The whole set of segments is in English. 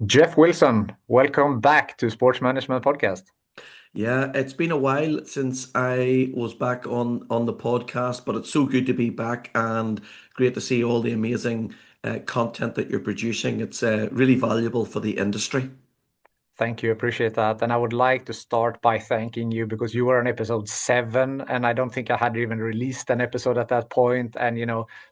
Geoff Wilson, welcome back to Sports Management Podcast. Yeah, it's been a while since I was back on the podcast, but it's so good to be back and great to see all the amazing content that you're producing. It's really valuable for the industry. Thank you, appreciate that. And I would like to start by thanking you because you were on episode 7, and I don't think I had even released an episode at that point. And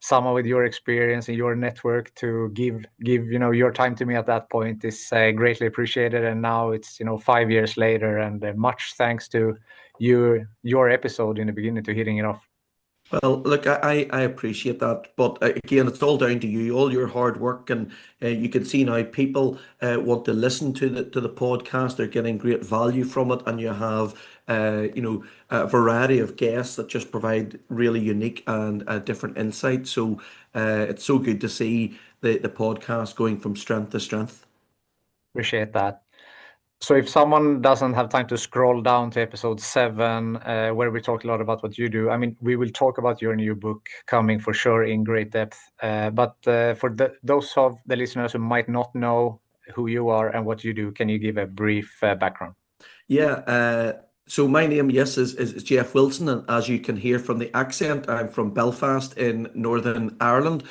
someone with your experience and your network to give your time to me at that point is greatly appreciated. And now it's 5 years later, and much thanks to your episode in the beginning to hitting it off. Well, look, I appreciate that, but again, it's all down to you, all your hard work, and you can see now people want to listen to the podcast. They're getting great value from it, and you have a variety of guests that just provide really unique and different insights. So it's so good to see the podcast going from strength to strength. Appreciate that. So if someone doesn't have time to scroll down to episode 7, where we talk a lot about what you do, I mean, we will talk about your new book coming for sure in great depth. But for those of the listeners who might not know who you are and what you do, can you give a brief background? Yeah, so my name, yes, is Geoff Wilson, and as you can hear from the accent, I'm from Belfast in Northern Ireland.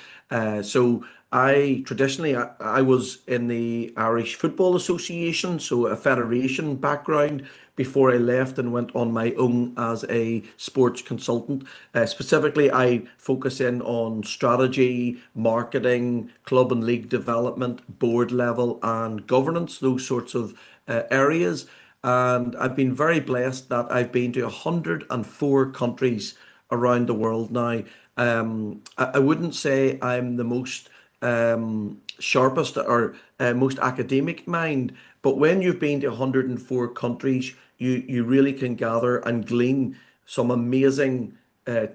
So I traditionally I was in the Irish Football Association, so a federation background before I left and went on my own as a sports consultant. Specifically, I focus in on strategy, marketing, club and league development, board level, and governance, those sorts of areas. And I've been very blessed that I've been to 104 countries around the world now. I wouldn't say I'm the most sharpest or most academic mind, but when you've been to 104 countries, you really can gather and glean some amazing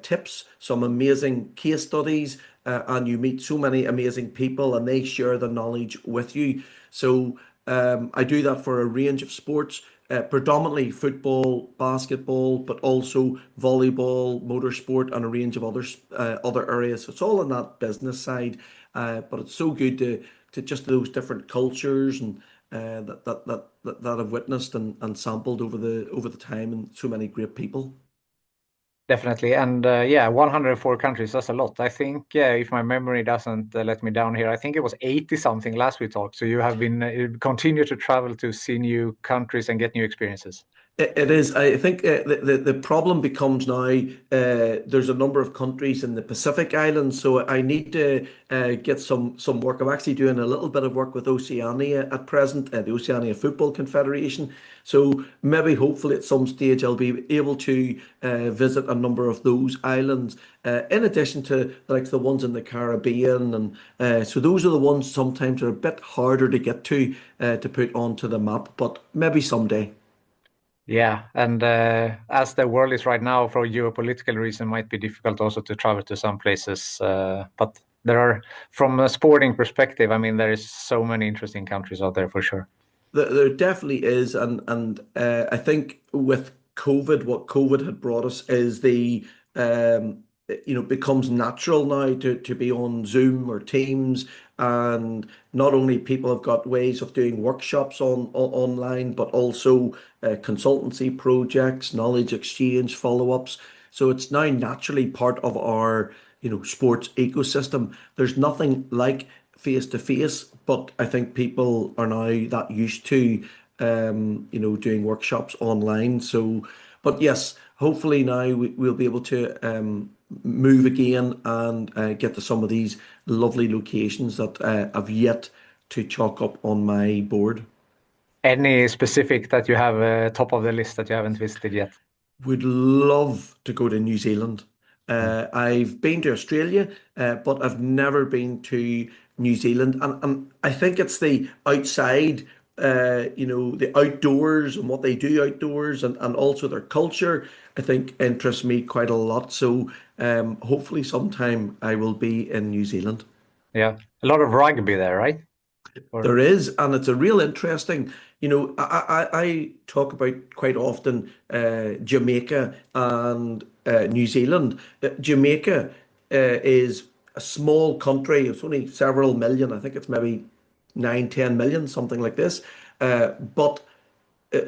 tips, some amazing case studies, and you meet so many amazing people and they share the knowledge with you. So I do that for a range of sports, predominantly football, basketball, but also volleyball, motorsport, and a range of other areas. So it's all on that business side, but it's so good to just those different cultures and that I've witnessed and sampled over the time, and so many great people. Definitely. And yeah, 104 countries, that's a lot. I think, yeah, if my memory doesn't let me down here, I think it was 80 something last we talked. So you have been continue to travel to see new countries and get new experiences. It is. I think the problem becomes now there's a number of countries in the Pacific Islands, so I need to get some work. I'm actually doing a little bit of work with Oceania at present, the Oceania Football Confederation. So maybe, hopefully, at some stage, I'll be able to visit a number of those islands, in addition to like the ones in the Caribbean, and so those are the ones sometimes are a bit harder to get to put onto the map, but maybe someday. Yeah, and as the world is right now, for geopolitical reason, might be difficult also to travel to some places. But there are, from a sporting perspective, I mean, there is so many interesting countries out there for sure. There definitely is, and I think with COVID, what COVID had brought us is um, becomes natural now to be on Zoom or Teams, and not only people have got ways of doing workshops online, but also consultancy projects, knowledge exchange, follow-ups. So it's now naturally part of our sports ecosystem. There's nothing like face to face, but I think people are now that used to doing workshops online. So, but yes, hopefully now we'll be able to move again and get to some of these lovely locations that I've yet to chalk up on my board. Any specific that you have top of the list that you haven't visited yet? Would love to go to New Zealand. Mm. I've been to Australia, but I've never been to New Zealand. And I think it's the outside, the outdoors and what they do outdoors, and also their culture, I think interests me quite a lot. So hopefully sometime I will be in New Zealand. Yeah, a lot of rugby there, right? Or There is, and it's a real interesting. I talk about quite often Jamaica and New Zealand. Jamaica is a small country. It's only several million. I think it's maybe 9, 10 million, something like this. But uh,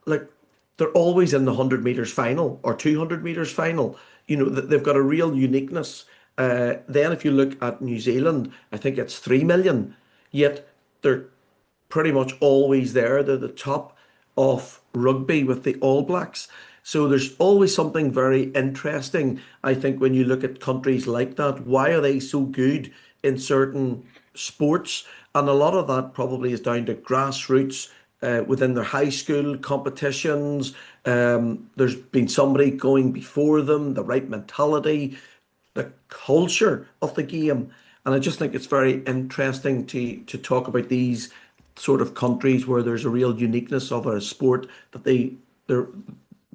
like they're always in the 100 meters final or 200 meters final. They've got a real uniqueness. Then if you look at New Zealand, I think it's 3 million, yet they're pretty much always there. They're the top of rugby with the All Blacks. So there's always something very interesting, I think, when you look at countries like that. Why are they so good in certain sports? And a lot of that probably is down to grassroots within their high school competitions. There's been somebody going before them, the right mentality, the culture of the game. And I just think it's very interesting to talk about these sort of countries where there's a real uniqueness of a sport that they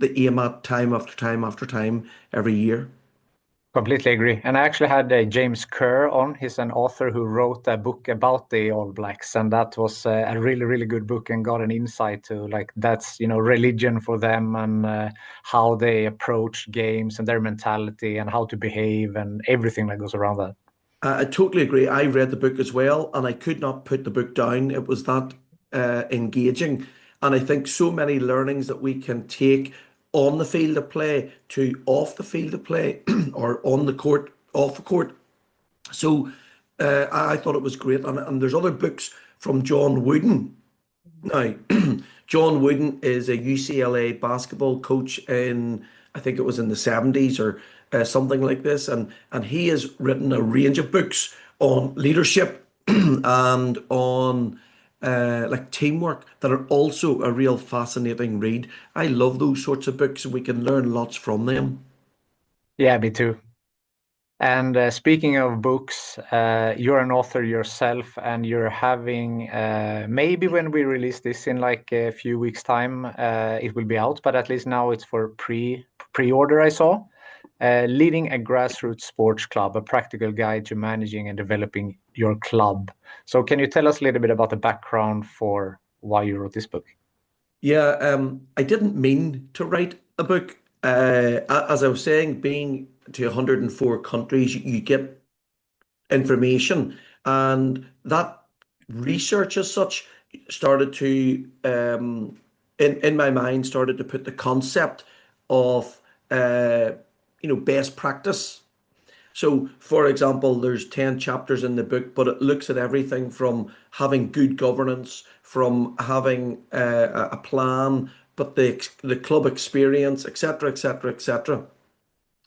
aim at time after time after time every year. Completely agree. And I actually had James Kerr on. He's an author who wrote a book about the All Blacks, and that was a really, really good book and got an insight to like that's religion for them and how they approach games and their mentality and how to behave and everything that goes around that. I totally agree. I read the book as well, and I could not put the book down. It was that engaging. And I think so many learnings that we can take on the field of play to off the field of play or on the court, off the court. So I thought it was great. And there's other books from John Wooden. Now, John Wooden is a UCLA basketball coach in, I think it was in the 70s or something like this. And he has written a range of books on leadership and on like teamwork that are also a real fascinating read. I love those sorts of books and we can learn lots from them. Yeah, me too. And speaking of books, you're an author yourself, and you're having maybe when we release this in like a few weeks' time, it will be out. But at least now it's for pre-order. I saw leading a grassroots sports club, a practical guide to managing and developing your club. So, can you tell us a little bit about the background for why you wrote this book? Yeah, I didn't mean to write a book. As I was saying, being to 104 countries, you get information, and that research as such started to, in my mind, started to put the concept of, best practice. So, for example, there's 10 chapters in the book, but it looks at everything from having good governance, from having a plan, but the club experience, etc., etc., etc.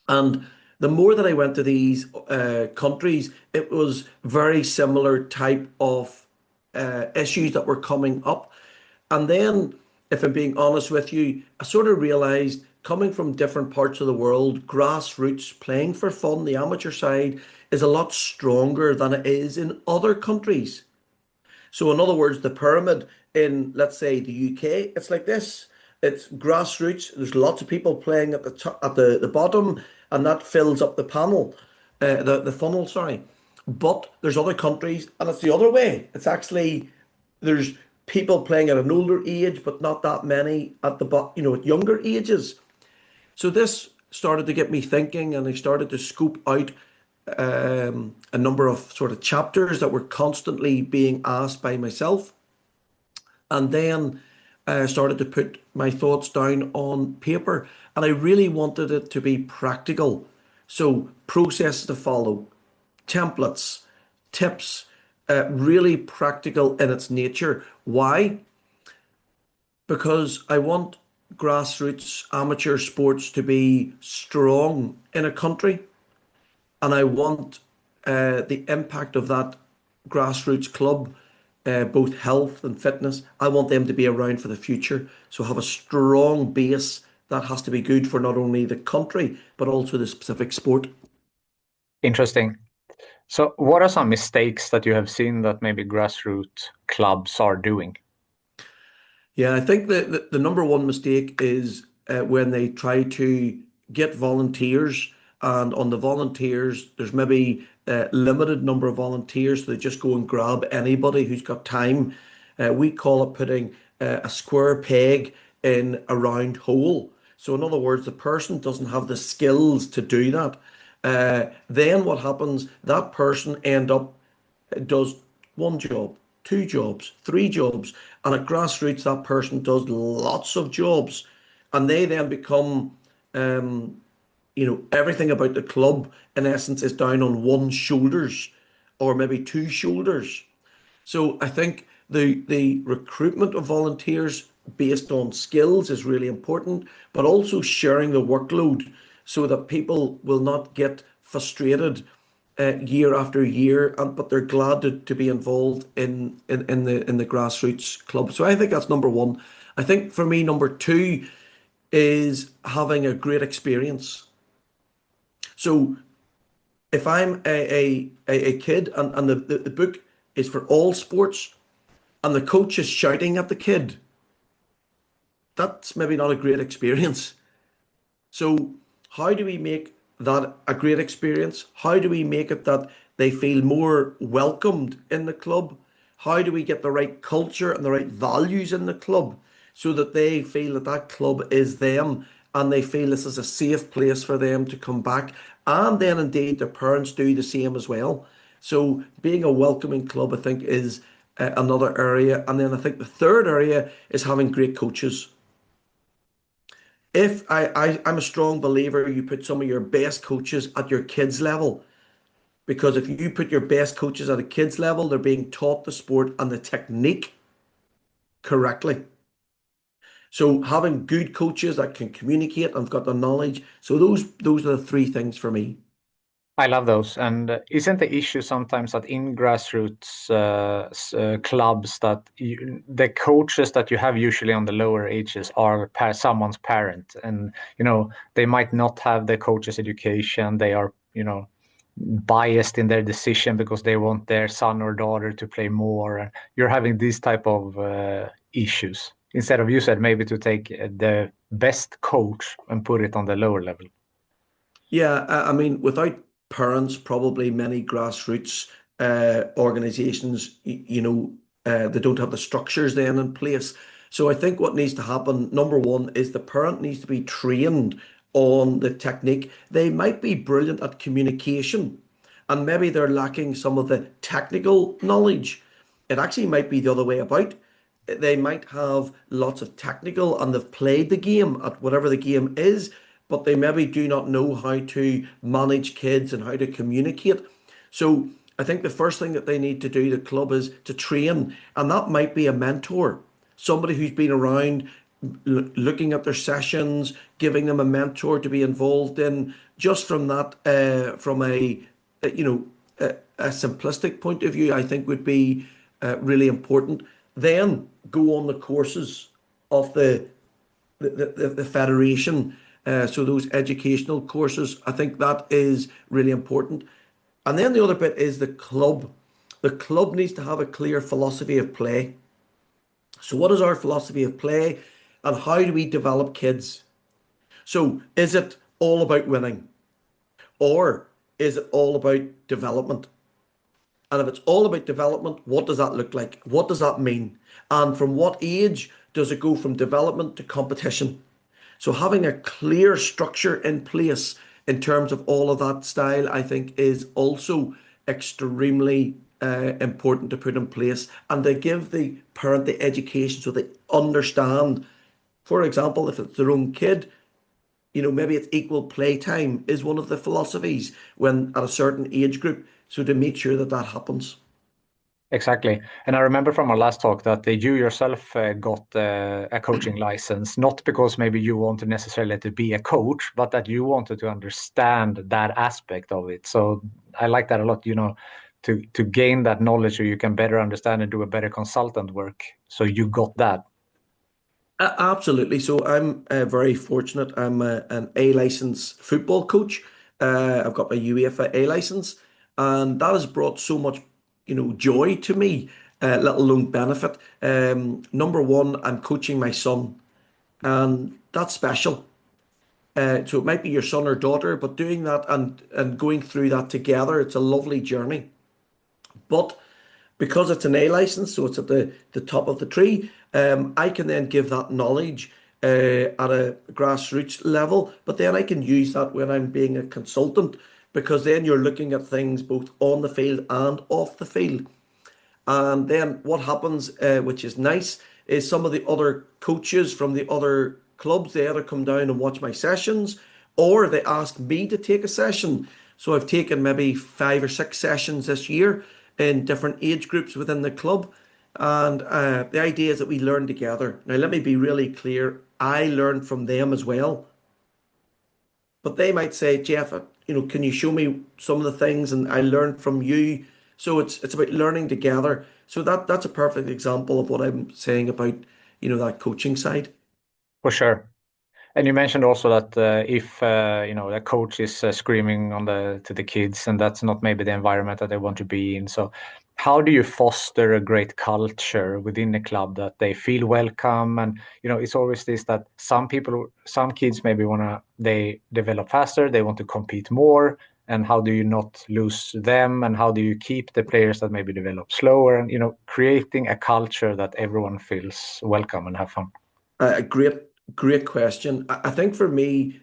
And the more that I went to these countries, it was very similar type of issues that were coming up. And then, if I'm being honest with you, I sort of realized coming from different parts of the world, grassroots, playing for fun, the amateur side is a lot stronger than it is in other countries. So, in other words, the pyramid in, let's say, the UK, it's like this. It's grassroots. There's lots of people playing at the top, at the bottom, and that fills up the panel, the funnel, sorry. But there's other countries, and it's the other way. It's actually there's people playing at an older age, but not that many at at younger ages. So this started to get me thinking, and I started to scope out a number of sort of chapters that were constantly being asked by myself, and then started to put my thoughts down on paper. And I really wanted it to be practical. So processes to follow, templates, tips, really practical in its nature. Why? Because I want grassroots amateur sports to be strong in a country, and I want the impact of that grassroots club, both health and fitness. I want them to be around for the future. So have a strong base that has to be good for not only the country but also the specific sport. Interesting. So, what are some mistakes that you have seen that maybe grassroots clubs are doing? Yeah, I think the number one mistake is when they try to get volunteers, and on the volunteers, there's maybe a limited number of volunteers, so they just go and grab anybody who's got time. We call it putting a square peg in a round hole. So, in other words, the person doesn't have the skills to do that. Then what happens? That person end up does one job. two jobs, three jobs. And at grassroots, that person does lots of jobs. And they then become, everything about the club, in essence, is down on one shoulders or maybe two shoulders. So I think the recruitment of volunteers based on skills is really important, but also sharing the workload so that people will not get frustrated year after year, but they're glad to be involved in the grassroots club. So I think that's number one. I think for me, number two is having a great experience. So if I'm a kid and the book is for all sports and the coach is shouting at the kid, that's maybe not a great experience. So how do we make that a great experience? How do we make it that they feel more welcomed in the club? How do we get the right culture and the right values in the club so that they feel that that club is them and they feel this is a safe place for them to come back? And then indeed the parents do the same as well. So being a welcoming club, I think, is another area. And then I think the third area is having great coaches. If I'm a strong believer, you put some of your best coaches at your kids' level. Because if you put your best coaches at a kids' level, they're being taught the sport and the technique correctly. So having good coaches that can communicate and have got the knowledge. So those are the three things for me. I love those. And isn't the issue sometimes that in grassroots clubs that the coaches that you have usually on the lower ages are someone's parent, and they might not have the coach's education. They are biased in their decision because they want their son or daughter to play more. And you're having these type of issues instead of, you said, maybe to take the best coach and put it on the lower level. Yeah, I mean, without parents, probably many grassroots organizations, they don't have the structures then in place. So I think what needs to happen, number one, is the parent needs to be trained on the technique. They might be brilliant at communication, and maybe they're lacking some of the technical knowledge. It actually might be the other way about. They might have lots of technical and they've played the game at whatever the game is, but they maybe do not know how to manage kids and how to communicate. So I think the first thing that they need to do, the club, is to train, and that might be a mentor, somebody who's been around looking at their sessions, giving them a mentor to be involved in. Just from that, from a simplistic point of view, I think would be really important. Then go on the courses of the federation. So those educational courses, I think that is really important. And then the other bit is the club. The club needs to have a clear philosophy of play. So what is our philosophy of play and how do we develop kids? So is it all about winning or is it all about development? And if it's all about development, what does that look like? What does that mean? And from what age does it go from development to competition? So having a clear structure in place in terms of all of that style, I think, is also extremely important to put in place and to give the parent the education so they understand. For example, if it's their own kid, maybe it's equal playtime is one of the philosophies when at a certain age group. So to make sure that that happens. Exactly. And I remember from our last talk that you yourself got a coaching license, not because maybe you wanted necessarily to be a coach, but that you wanted to understand that aspect of it. So I like that a lot, to gain that knowledge so you can better understand and do a better consultant work. So you got that. Absolutely. So I'm very fortunate. I'm an A license football coach. I've got my UEFA A license, and that has brought so much, joy to me, let alone benefit. Number one, I'm coaching my son, and that's special. So it might be your son or daughter, but doing that and going through that together, it's a lovely journey. But because it's an A license, so it's at the top of the tree, I can then give that knowledge at a grassroots level, but then I can use that when I'm being a consultant because then you're looking at things both on the field and off the field. And then what happens, which is nice, is some of the other coaches from the other clubs, they either come down and watch my sessions or they ask me to take a session. So I've taken maybe 5 or 6 sessions this year in different age groups within the club. And the idea is that we learn together. Now, let me be really clear. I learn from them as well. But they might say, Geoff, can you show me some of the things and I learned from you. So it's about learning together. So that's a perfect example of what I'm saying about, that coaching side. For sure. And you mentioned also that if the coach is screaming on the to the kids, and that's not maybe the environment that they want to be in. So, how do you foster a great culture within the club that they feel welcome? And it's always this that some kids maybe they develop faster, they want to compete more. And how do you not lose them? And how do you keep the players that maybe develop slower? And creating a culture that everyone feels welcome and have fun. A great question. I think for me,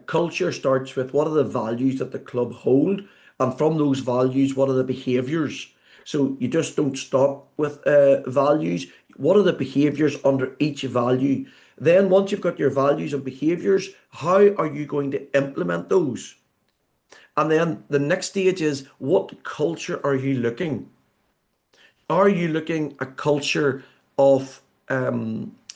culture starts with what are the values that the club hold, and from those values, what are the behaviours? So you just don't stop with values. What are the behaviours under each value? Then once you've got your values and behaviours, how are you going to implement those? And then the next stage is what culture are you looking? Are you looking a culture of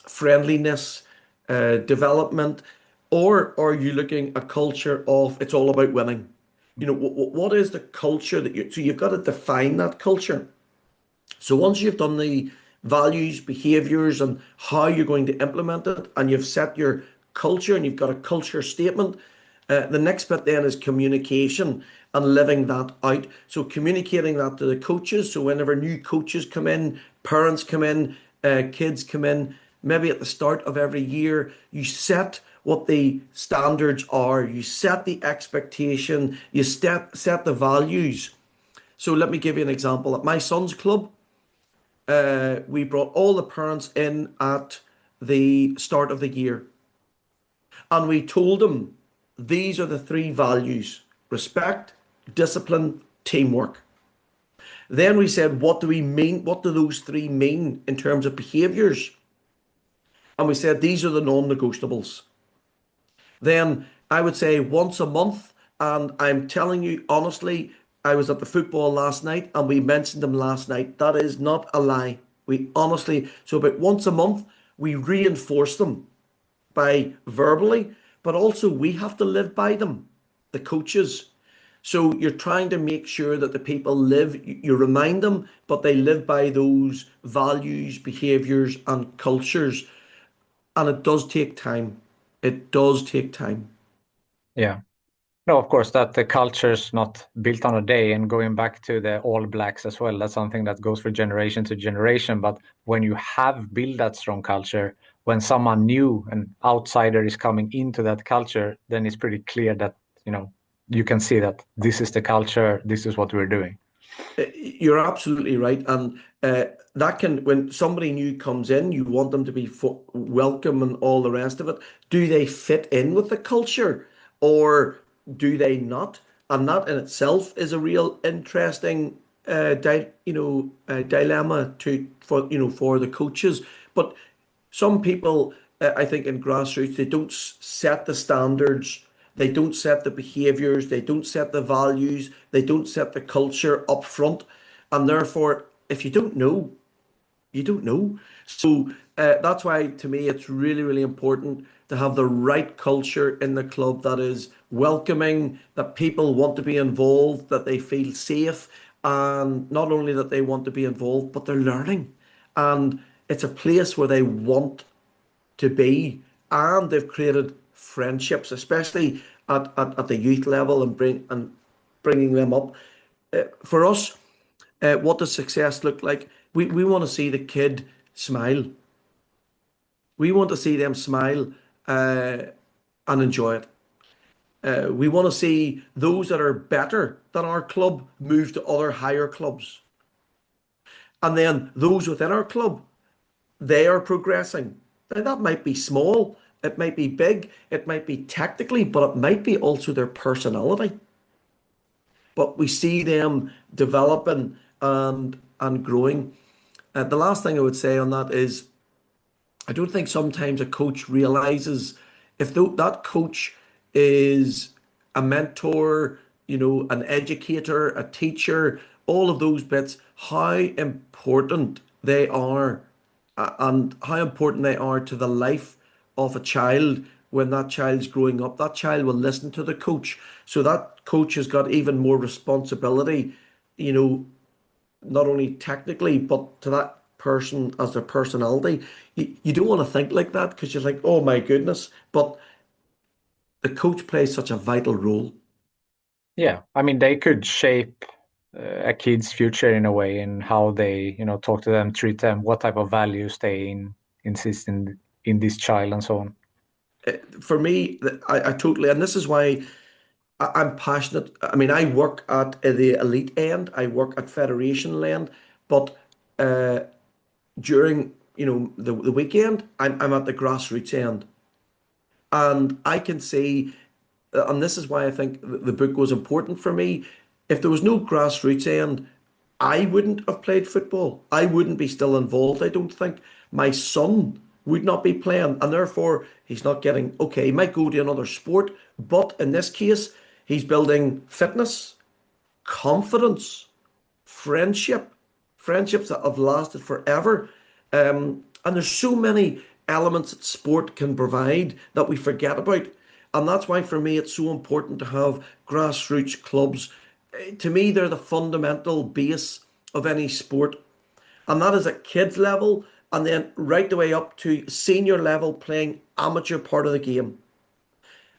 friendliness, development, or are you looking a culture of it's all about winning? What is the culture that so you've got to define that culture. So once you've done the values, behaviors, and how you're going to implement it, and you've set your culture and you've got a culture statement, the next bit then is communication and living that out. So communicating that to the coaches. So whenever new coaches come in, parents come in, kids come in, maybe at the start of every year, you set what the standards are, you set the expectation, you set the values. So let me give you an example. At my son's club, we brought all the parents in at the start of the year and we told them these are the 3 values: respect, discipline, teamwork. Then we said, what do we mean? What do those 3 mean in terms of behaviors? And we said, these are the non-negotiables. Then I would say once a month, and I'm telling you honestly, I was at the football last night and we mentioned them last night. That is not a lie. We honestly, so about once a month, we reinforce them by verbally, but also we have to live by them, the coaches. So you're trying to make sure that the people live, you remind them, but they live by those values, behaviors, and cultures. And it does take time. It does take time. Yeah. No, of course, that the culture's not built on a day. And going back to the All Blacks as well, that's something that goes for generation to generation. But when you have built that strong culture, when someone new, an outsider, is coming into that culture, then it's pretty clear that, you can see that this is the culture, this is what we're doing. You're absolutely right. And that can, when somebody new comes in, you want them to be welcome and all the rest of it. Do they fit in with the culture or do they not? And that in itself is a real interesting, dilemma for the coaches. But some people, I think, in grassroots, they don't set the standards, they don't set the behaviors, they don't set the values, they don't set the culture up front. And therefore, if you don't know, you don't know. So that's why, to me, it's really, really important to have the right culture in the club that is welcoming, that people want to be involved, that they feel safe, and not only that they want to be involved, but they're learning. And it's a place where they want to be, and they've created friendships, especially at the youth level, and bringing them up. For us, what does success look like? We want to see the kid smile. We want to see them smile and enjoy it. We want to see those that are better than our club move to other higher clubs. And then those within our club, they are progressing. Now, that might be small, it might be big, it might be tactically, but it might be also their personality. But we see them developing, and and growing. The last thing I would say on that is I don't think sometimes a coach realizes if that coach is a mentor, an educator, a teacher, all of those bits, how important they are and how important they are to the life of a child when that child's growing up. That child will listen to the coach. So that coach has got even more responsibility, you know, not only technically, but to that person as their personality. You don't want to think like that because you're like, oh my goodness. But the coach plays such a vital role. Yeah, I mean, they could shape a kid's future in a way in how they, talk to them, treat them, what type of values they insist in this child and so on. For me, I totally, and this is why I'm passionate. I mean, I work at the elite end, I work at federation end, but uh, during, the weekend, I'm at the grassroots end. And I can see, and this is why I think the book was important for me. If there was no grassroots end, I wouldn't have played football. I wouldn't be still involved, I don't think. My son would not be playing, and therefore he's not getting, okay, he might go to another sport, but in this case, he's building fitness, confidence, friendship, friendships that have lasted forever. And there's so many elements that sport can provide that we forget about. And that's why for me it's so important to have grassroots clubs. To me, they're the fundamental base of any sport. And that is at kids level and then right the way up to senior level playing amateur part of the game.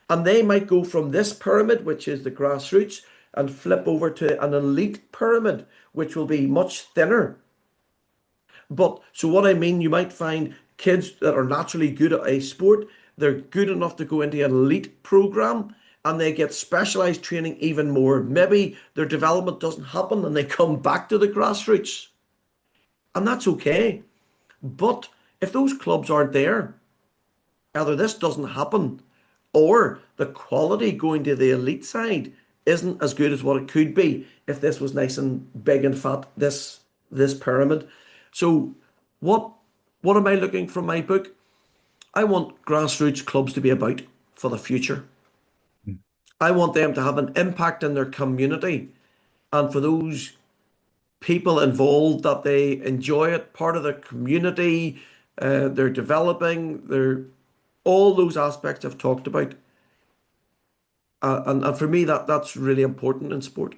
And they might go from this pyramid, which is the grassroots, and flip over to an elite pyramid, which will be much thinner. But so what I mean, you might find kids that are naturally good at a sport, they're good enough to go into an elite program and they get specialized training even more. Maybe their development doesn't happen and they come back to the grassroots. And that's okay. But if those clubs aren't there, either this doesn't happen or the quality going to the elite side isn't as good as what it could be if this was nice and big and fat, this pyramid. So what what am I looking from my book? I want grassroots clubs to be about for the future. I want them to have an impact in their community and for those people involved that they enjoy it, part of the community, they're developing, they're all those aspects I've talked about. And for me, that's really important in sport.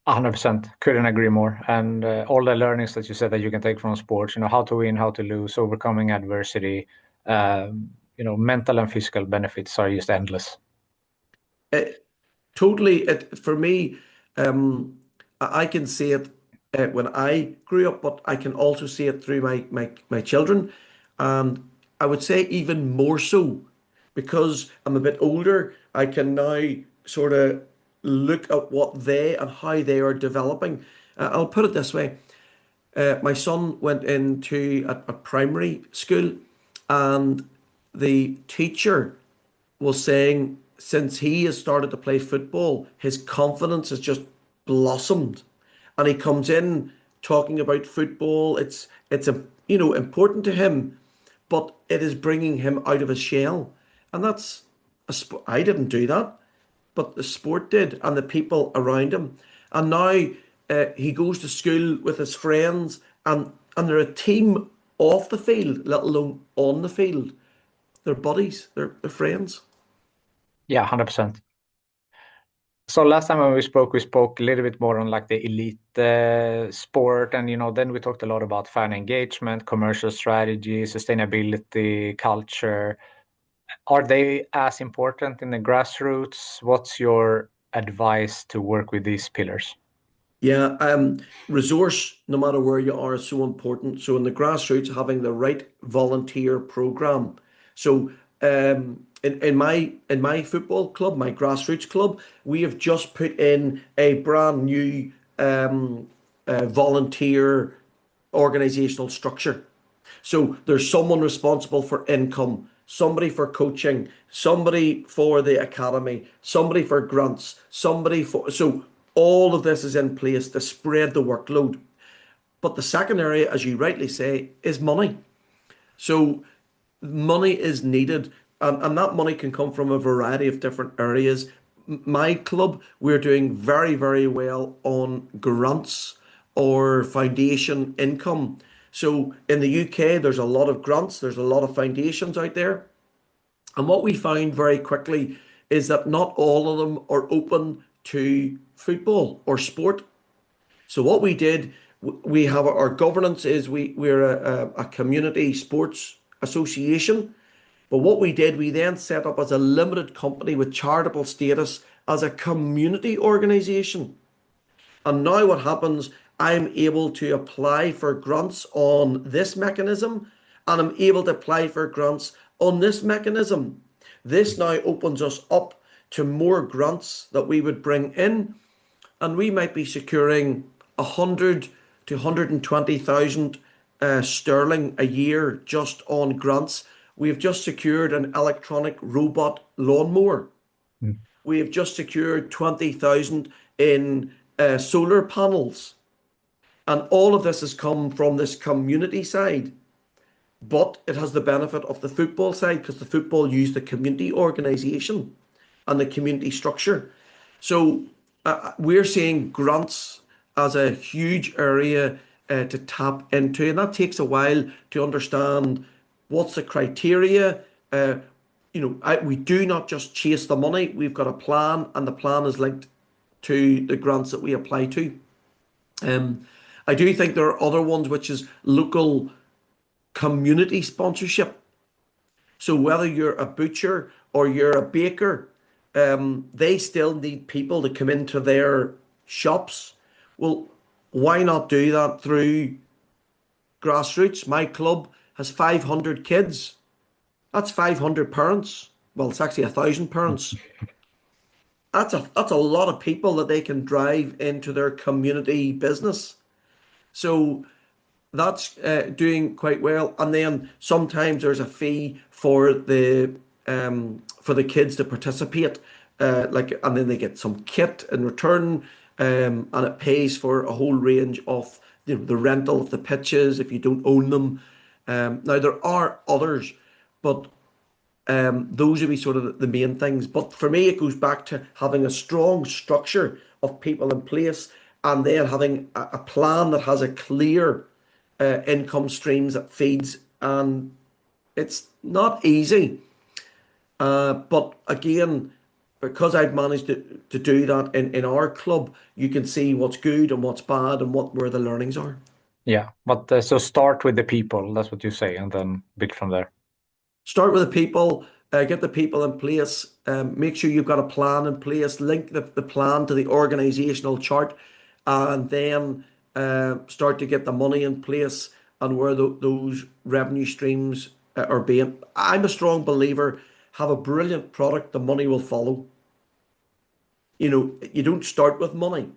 100%. Couldn't agree more. And all the learnings that you said that you can take from sports, how to win, how to lose, overcoming adversity, mental and physical benefits are just endless. It, totally, for me, I can see it when I grew up, but I can also see it through my children, and I would say even more so because I'm a bit older. I can now sort of look at what they and how they are developing. I'll put it this way: my son went into a primary school, and the teacher was saying since he has started to play football, his confidence has just blossomed. And he comes in talking about football. It's a important to him, but it is bringing him out of his shell. And that's a sport. I didn't do that, but the sport did, and the people around him. And now he goes to school with his friends, and they're a team off the field, let alone on the field. They're buddies. They're friends. Yeah, 100%. So last time when we spoke a little bit more on like the elite sport, and then we talked a lot about fan engagement, commercial strategy, sustainability, culture. Are they as important in the grassroots? What's your advice to work with these pillars? Yeah, resource, no matter where you are, is so important. So in the grassroots, having the right volunteer program. So in my football club, my grassroots club, we have just put in a brand new volunteer organizational structure. So there's someone responsible for income, somebody for coaching, somebody for the academy, somebody for grants, somebody for. So all of this is in place to spread the workload. But the second area, as you rightly say, is money. So money is needed, and that money can come from a variety of different areas. My club, we're doing very, very well on grants or foundation income. So in the UK, there's a lot of grants, there's a lot of foundations out there. And what we found very quickly is that not all of them are open to football or sport. So what we did, we have our governance is we're a community sports association. But what we did, we then set up as a limited company with charitable status as a community organisation. And now what happens, I'm able to apply for grants on this mechanism, and I'm able to apply for grants on this mechanism. This now opens us up to more grants that we would bring in, and we might be securing 100 to 120,000 sterling a year just on grants. We've just secured an electronic robot lawnmower. Mm. We have just secured 20,000 in solar panels. And all of this has come from this community side. But it has the benefit of the football side because the football use the community organisation and the community structure. So we're seeing grants as a huge area to tap into. And that takes a while to understand what's the criteria. We do not just chase the money. We've got a plan, and the plan is linked to the grants that we apply to. I do think there are other ones, which is local community sponsorship. So whether you're a butcher or you're a baker, they still need people to come into their shops. Well, why not do that through Grassroots? My club has 500 kids. That's 500 parents. Well, it's actually 1,000 parents. That's a lot of people that they can drive into their community business. So that's doing quite well. And then sometimes there's a fee for the kids to participate, and then they get some kit in return, and it pays for a whole range of the rental of the pitches if you don't own them. Now there are others, but those would be sort of the main things. But for me, it goes back to having a strong structure of people in place, and then having a plan that has a clear income streams that feeds. And it's not easy. But again, because I've managed to do that in our club, you can see what's good and what's bad and where the learnings are. Yeah, but so start with the people. That's what you say, and then build from there. Start with the people, get the people in place, make sure you've got a plan in place, link the plan to the organizational chart, and then start to get the money in place and where those revenue streams are being. I'm a strong believer, have a brilliant product, the money will follow. You don't start with money.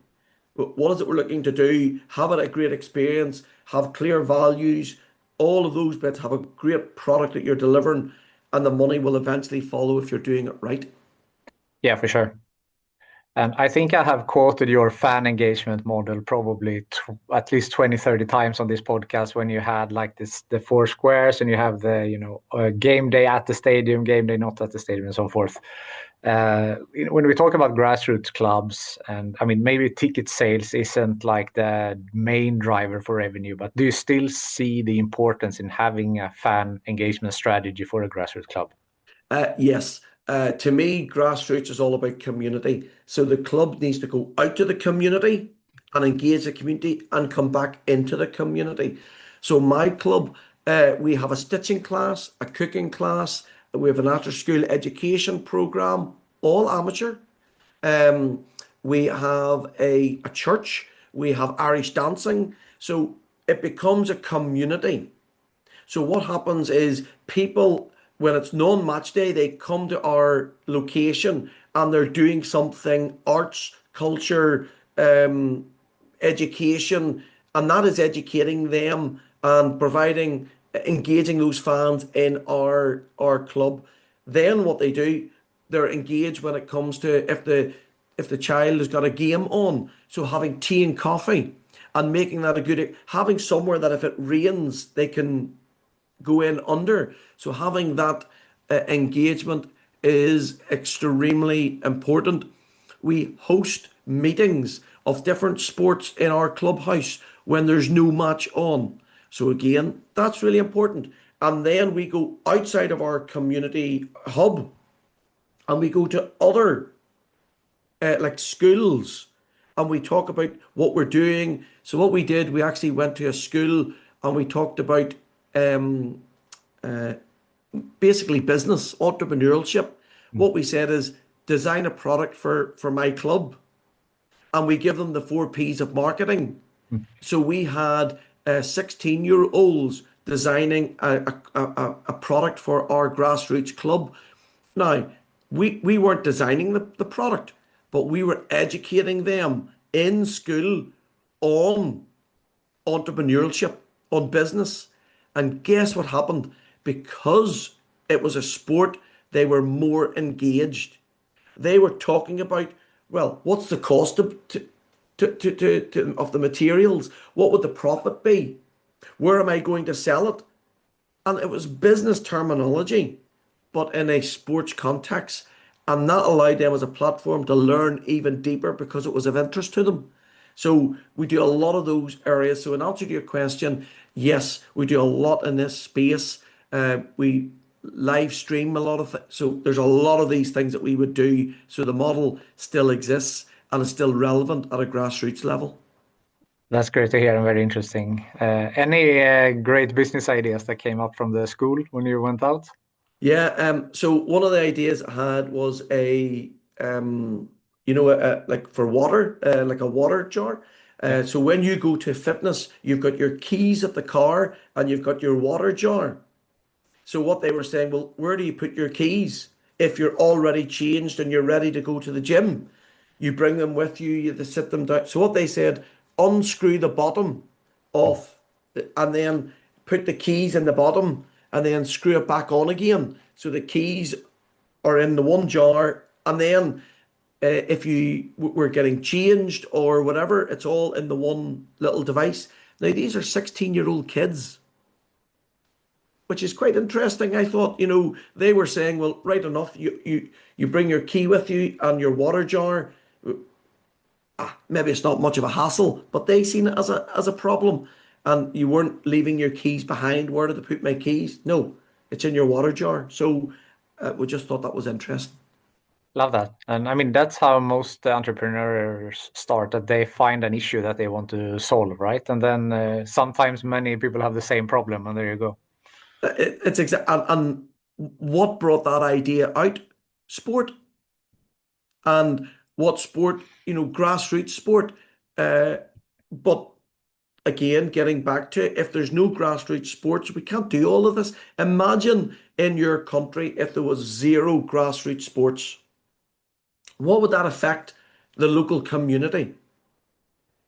What is it we're looking to do? Have a great experience, have clear values, all of those bits, have a great product that you're delivering, and the money will eventually follow if you're doing it right. Yeah, for sure. And I think I have quoted your fan engagement model probably at least 20, 30 times on this podcast when you had like the four squares and you have the, game day at the stadium, game day not at the stadium and so forth. When we talk about grassroots clubs, and I mean, maybe ticket sales isn't like the main driver for revenue, but do you still see the importance in having a fan engagement strategy for a grassroots club? Yes. To me, grassroots is all about community. So the club needs to go out to the community and engage the community and come back into the community. So my club, we have a stitching class, a cooking class, we have an after-school education program, all amateur. We have a church, we have Irish dancing. So it becomes a community. So what happens is people, when it's non-match day, they come to our location and they're doing something, arts, culture, education, and that is educating them and engaging those fans in our club. Then what they do, they're engaged when it comes to if the child has got a game on. So having tea and coffee. and making that a good, having somewhere that if it rains, they can go in under. So having that engagement is extremely important. We host meetings of different sports in our clubhouse when there's no match on. So again, that's really important. And then we go outside of our community hub and we go to other like schools and we talk about what we're doing. So what we did, we actually went to a school and we talked about um, basically business, entrepreneurship. What we said is design a product for my club and we give them the 4 P's of marketing. So we had 16-year-olds designing a product for our grassroots club. Now, we weren't designing the product, but we were educating them in school on entrepreneurship, on business. And guess what happened? Because it was a sport, they were more engaged. They were talking about, well, what's the cost of the materials? What would the profit be? Where am I going to sell it? And it was business terminology, but in a sports context. And that allowed them as a platform to learn even deeper because it was of interest to them. So we do a lot of those areas. So in answer to your question, yes, we do a lot in this space. We live stream a lot of things. So there's a lot of these things that we would do. So the model still exists and is still relevant at a grassroots level. That's great to hear and very interesting. Any great business ideas that came up from the school when you went out? Yeah, so one of the ideas I had was like for water, like a water jar. Yeah. So when you go to fitness, you've got your keys of the car and you've got your water jar. So what they were saying, well, where do you put your keys? If you're already changed and you're ready to go to the gym, you bring them with you, you sit them down. So what they said, unscrew the bottom off and then put the keys in the bottom and then screw it back on again. So the keys are in the one jar and then if you were getting changed or whatever, it's all in the one little device. Now these are 16-year-old kids, which is quite interesting. I thought, they were saying, well, right enough, you bring your key with you and your water jar. Maybe it's not much of a hassle, but they seen it as a problem. And you weren't leaving your keys behind. Where did I put my keys? No, it's in your water jar. So we just thought that was interesting. Love that. And I mean, that's how most entrepreneurs start, that they find an issue that they want to solve, right? And then sometimes many people have the same problem, and there you go. It's exact. And what brought that idea out? Sport. And what sport? Grassroots sport. But again, getting back to if there's no grassroots sports, we can't do all of this. Imagine in your country if there was zero grassroots sports. What would that affect the local community?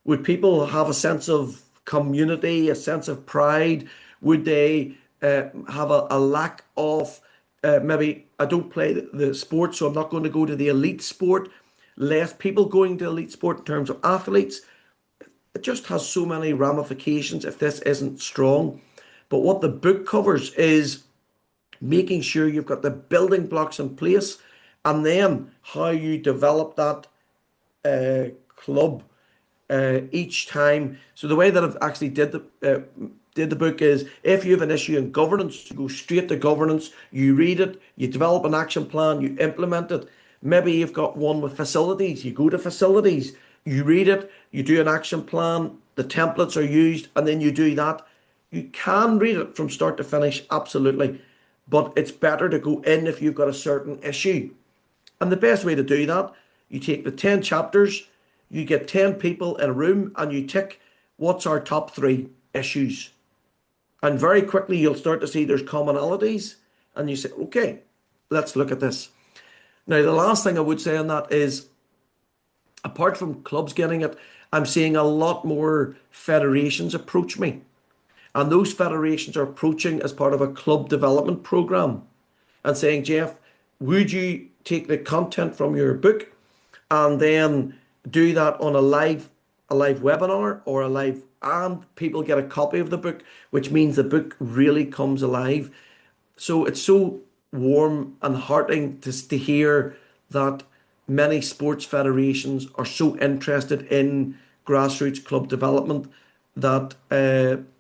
Would people have a sense of community, a sense of pride? Would they have a lack of maybe I don't play the sport, so I'm not going to go to the elite sport? Less people going to elite sport in terms of athletes. It just has so many ramifications if this isn't strong. But what the book covers is making sure you've got the building blocks in place and then how you develop that club each time. So the way that I've actually did the book is if you have an issue in governance, you go straight to governance, you read it, you develop an action plan, you implement it. Maybe you've got one with facilities, you go to facilities, you read it, you do an action plan, the templates are used, and then you do that. You can read it from start to finish, absolutely, but it's better to go in if you've got a certain issue. And the best way to do that, you take the 10 chapters, you get 10 people in a room, and you tick what's our top 3 issues. And very quickly, you'll start to see there's commonalities, and you say, okay, let's look at this. Now, the last thing I would say on that is, apart from clubs getting it, I'm seeing a lot more federations approach me. And those federations are approaching as part of a club development program and saying, Geoff, would you take the content from your book and then do that on a live webinar or a live and people get a copy of the book, which means the book really comes alive. So it's so warm and heartening to hear that many sports federations are so interested in grassroots club development that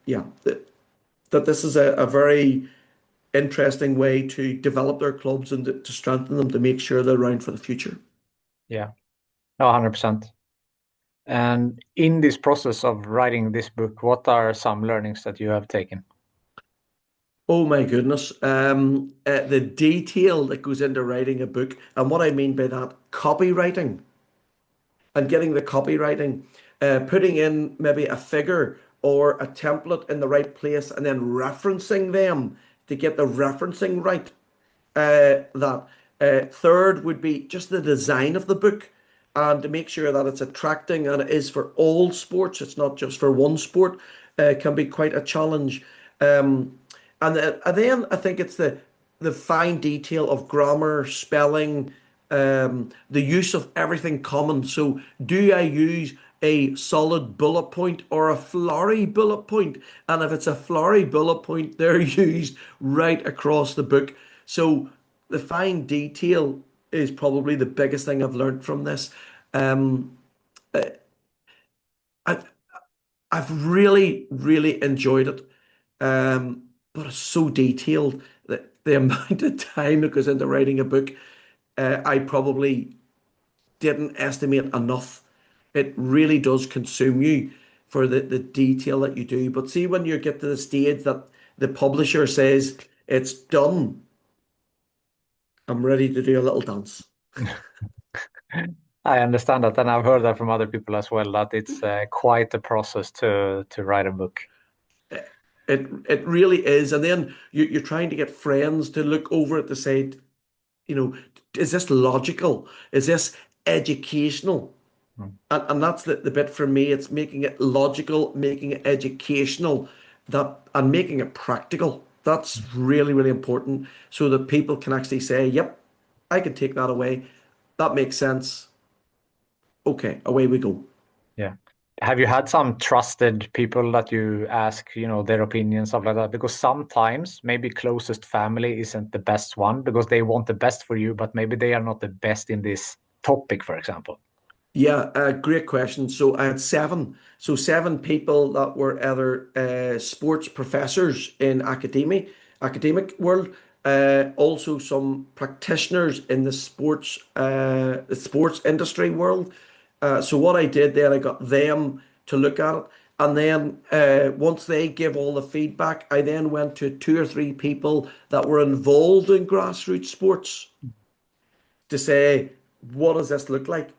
yeah that this is a very interesting way to develop their clubs and to strengthen them to make sure they're around for the future. Yeah, no, 100%. And in this process of writing this book, what are some learnings that you have taken? Oh my goodness. The detail that goes into writing a book, and what I mean by that, copywriting and getting the copywriting, putting in maybe a figure or a template in the right place and then referencing them to get the referencing right. That third would be just the design of the book and to make sure that it's attracting and it is for all sports. It's not just for one sport. Can be quite a challenge. And then I think it's the fine detail of grammar, spelling, the use of everything common. So, do I use a solid bullet point or a flowery bullet point? And if it's a flowery bullet point, they're used right across the book. So, the fine detail is probably the biggest thing I've learned from this. Um, I, I've really, really enjoyed it. But it's so detailed that the amount of time that goes into writing a book, I probably didn't estimate enough. It really does consume you for the detail that you do. But see, when you get to the stage that the publisher says it's done, I'm ready to do a little dance. I understand that, and I've heard that from other people as well, that it's quite a process to write a book. It really is. And then you're trying to get friends to look over it to say, you know, is this logical? Is this educational? Mm. And that's the bit for me. It's making it logical, making it educational, that and making it practical. That's really, really important so that people can actually say, yep, I can take that away. That makes sense. Okay, away we go. Yeah. Have you had some trusted people that you ask, their opinions, stuff like that? Because sometimes maybe closest family isn't the best one because they want the best for you, but maybe they are not the best in this topic, for example. Yeah, great question. So I had seven. So seven people that were either sports professors in academic world, also some practitioners in the sports industry world. So what I did then, I got them to look at it, and then once they give all the feedback, I then went to two or three people that were involved in grassroots sports to say, what does this look like?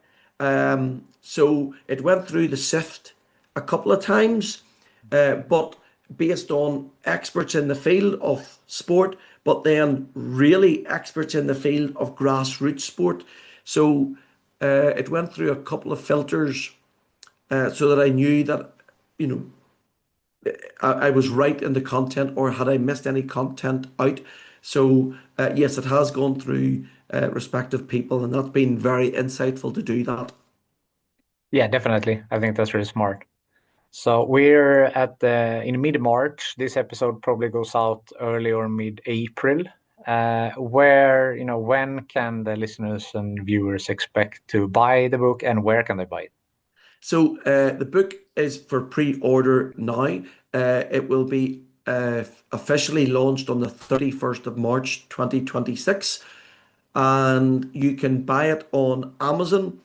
So it went through the sift a couple of times, but based on experts in the field of sport, but then really experts in the field of grassroots sport. So it went through a couple of filters so that I knew that, you know, I was right in the content or had I missed any content out. So yes, it has gone through respective people, and that's been very insightful to do that. Yeah, definitely. I think that's really smart. So we're in mid-March. This episode probably goes out early or mid-April. When can the listeners and viewers expect to buy the book, and where can they buy it? So the book is for pre-order now. It will be officially launched on the 31st of March 2026, and you can buy it on Amazon.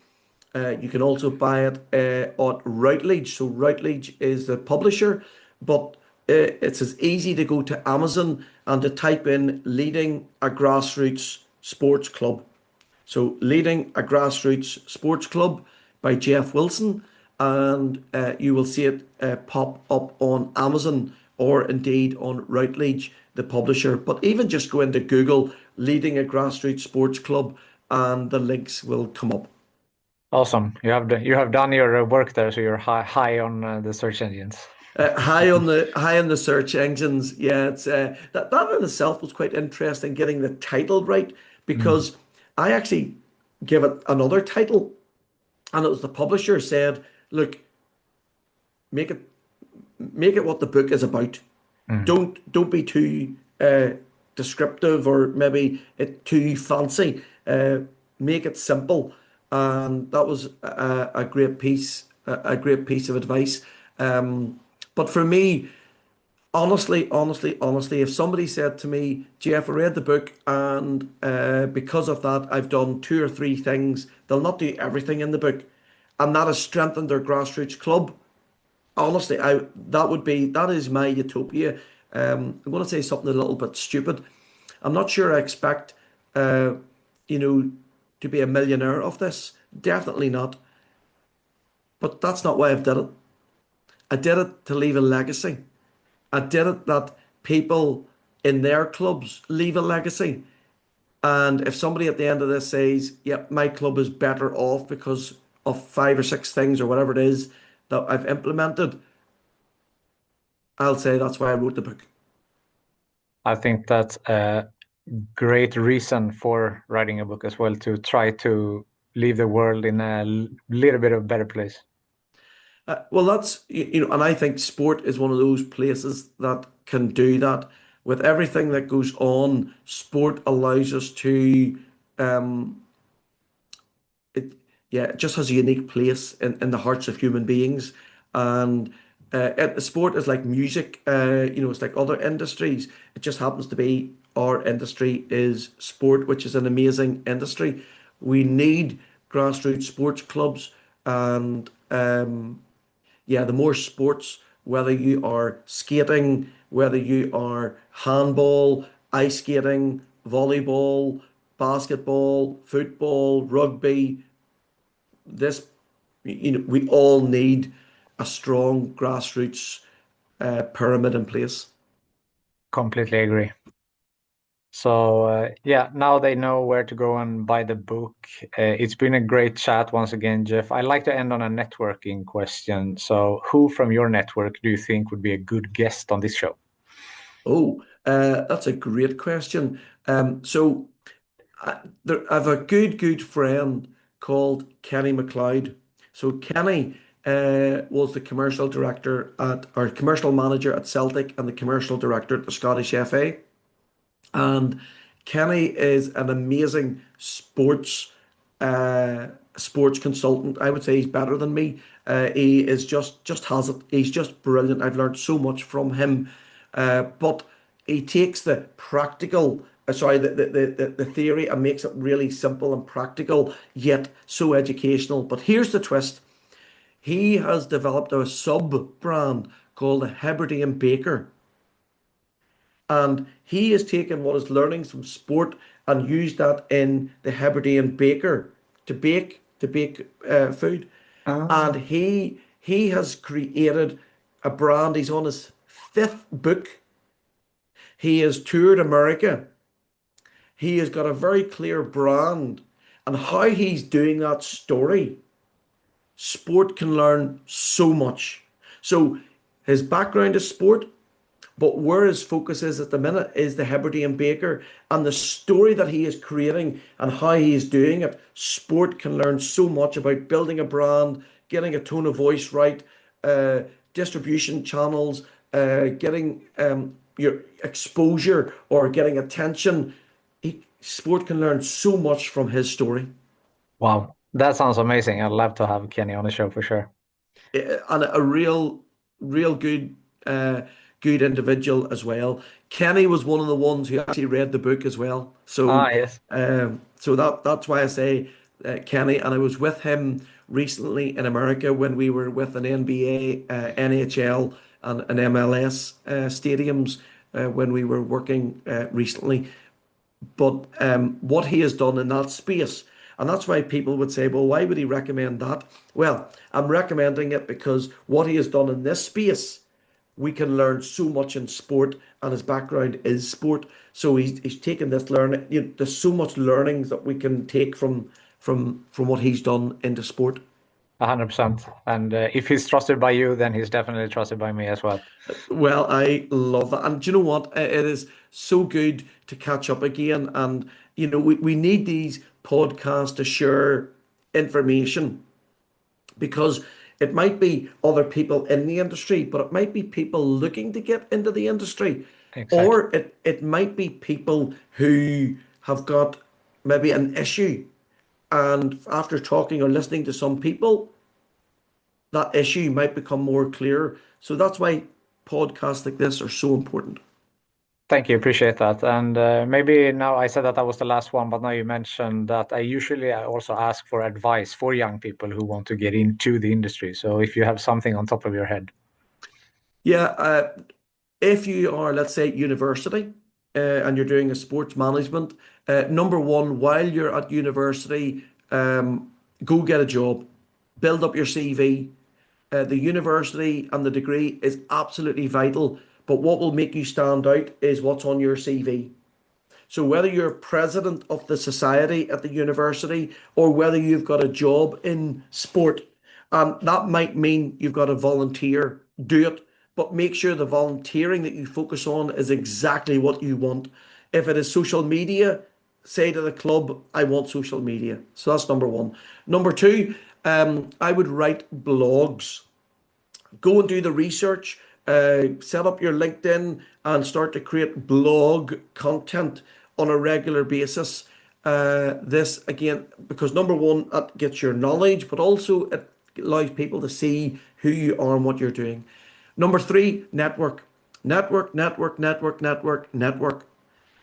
You can also buy it at Routledge. So Routledge is the publisher, but it's as easy to go to Amazon and to type in "Leading a Grassroots Sports Club." So, Leading a Grassroots Sports Club by Geoff Wilson, and you will see it pop up on Amazon or indeed on Routledge, the publisher. But even just go into Google, Leading a Grassroots Sports Club, and the links will come up. Awesome. You have done your work there, so you're high on the search engines. High on the search engines. Yeah, it's that in itself was quite interesting getting the title right Mm. because I actually gave it another title, and it was the publisher said, "Look, make it make it what the book is about. Mm. Don't be too descriptive or maybe it too fancy. Make it simple, and that was a great piece, a great piece of advice. But for me, honestly, if somebody said to me, Geoff, I read the book, and because of that, I've done two or three things. They'll not do everything in the book, and that has strengthened their grassroots club. Honestly, that is my utopia. I'm going to say something a little bit stupid. I'm not sure I expect, uh, you know, to be a millionaire of this. Definitely not. But that's not why I've did it. I did it to leave a legacy. I did it that people in their clubs leave a legacy. And if somebody at the end of this says, yep, my club is better off because of five or six things or whatever it is that I've implemented, I'll say that's why I wrote the book. I think that's a great reason for writing a book as well, to try to leave the world in a little bit of a better place. Well, that's, and I think sport is one of those places that can do that. With everything that goes on, sport allows us to, um, it, yeah, it just has a unique place in the hearts of human beings. And sport is like music, it's like other industries. It just happens to be our industry is sport, which is an amazing industry. We need grassroots sports clubs and, yeah, the more sports, whether you are skating, whether you are handball, ice skating, volleyball, basketball, football, rugby, this, we all need a strong grassroots pyramid in place. Completely agree. So, yeah, now they know where to go and buy the book. It's been a great chat once again, Geoff. I'd like to end on a networking question. So, who from your network do you think would be a good guest on this show? Oh, that's a great question. So I have a good friend called Kenny McLeod. So Kenny was the commercial director at or commercial manager at Celtic and the commercial director at the Scottish FA. And Kenny is an amazing uh, sports consultant. I would say he's better than me. He is just has it. He's just brilliant. I've learned so much from him. But he takes the practical, sorry, the theory and makes it really simple and practical, yet so educational. But here's the twist. He has developed a sub brand called the Hebridean Baker. And he has taken what his learnings from sport and used that in the Hebridean baker to bake food. And Oh. he has created a brand. He's on his fifth book. He has toured America. He has got a very clear brand. And how he's doing that story, sport can learn so much. So his background is sport. But where his focus is at the minute is the Hebridean Baker and the story that he is creating and how he is doing it. Sport can learn so much about building a brand, getting a tone of voice right, uh, distribution channels, getting your exposure or getting attention. Sport can learn so much from his story. Wow, that sounds amazing. I'd love to have Kenny on the show for sure. And a real uh, good individual as well. Kenny was one of the ones who actually read the book as well. So, Ah, yes. that's why I say Kenny. And I was with him recently in America when we were with an NBA, NHL, and an MLS stadiums when we were working recently. But what he has done in that space, and that's why people would say, well, why would he recommend that? Well, I'm recommending it because what he has done in this space, we can learn so much in sport, and his background is sport. So he's taken this learning. There's so much learnings that we can take from what he's done into sport. 100%. And if he's trusted by you, then he's definitely trusted by me as well. Well, I love that. And do you know what? It is so good to catch up again. And, we need these podcasts to share information because It might be other people in the industry, but it might be people looking to get into the industry. Exactly. Or it might be people who have got maybe an issue. And after talking or listening to some people, that issue might become more clear. So that's why podcasts like this are so important. Thank you. Appreciate that. And maybe now I said that was the last one, but now you mentioned that I also ask for advice for young people who want to get into the industry. So if you have something on top of your head. Yeah, if you are, let's say, university and you're doing a sports management, number one, while you're at university, go get a job, build up your CV. The university and the degree is absolutely vital, but what will make you stand out is what's on your CV. So whether you're president of the society at the university or whether you've got a job in sport, that might mean you've got to volunteer, do it, but make sure the volunteering that you focus on is exactly what you want. If it is social media, say to the club, I want social media. So that's number one. Number two, I would write blogs. Go and do the research, set up your LinkedIn and start to create blog content on a regular basis. This again, because number one, that gets your knowledge, but also it allows people to see who you are and what you're doing. Number three, network. Network, network, network, network, network.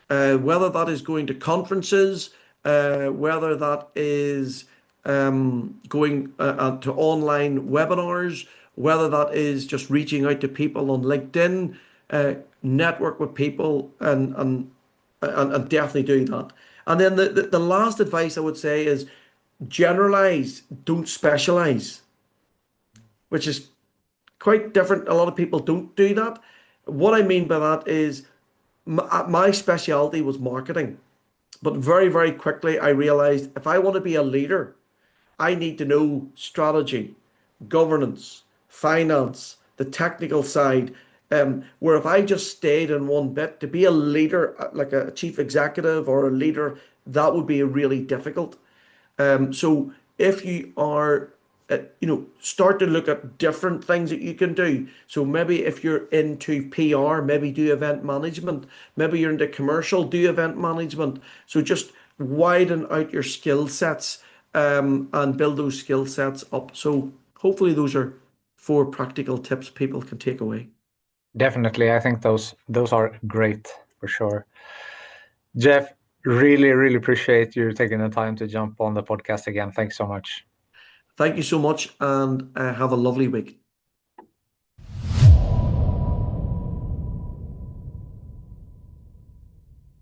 Whether that is going to conferences, whether that is going to online webinars, whether that is just reaching out to people on LinkedIn, network with people and definitely do that. And then the last advice I would say is generalize, don't specialize, which is quite different. A lot of people don't do that. What I mean by that is my specialty was marketing. But very, very quickly, I realized if I want to be a leader, I need to know strategy, governance, finance, the technical side. Where if I just stayed in one bit, to be a leader, like a chief executive or a leader, that would be really difficult. So if you are, start to look at different things that you can do. So maybe if you're into PR, maybe do event management. Maybe you're into commercial, do event management. So just widen out your skill sets and build those skill sets up. So hopefully those are four practical tips people can take away. Definitely. I think those are great for sure. Geoff, really, really appreciate you taking the time to jump on the podcast again. Thanks so much. Thank you so much and have a lovely week.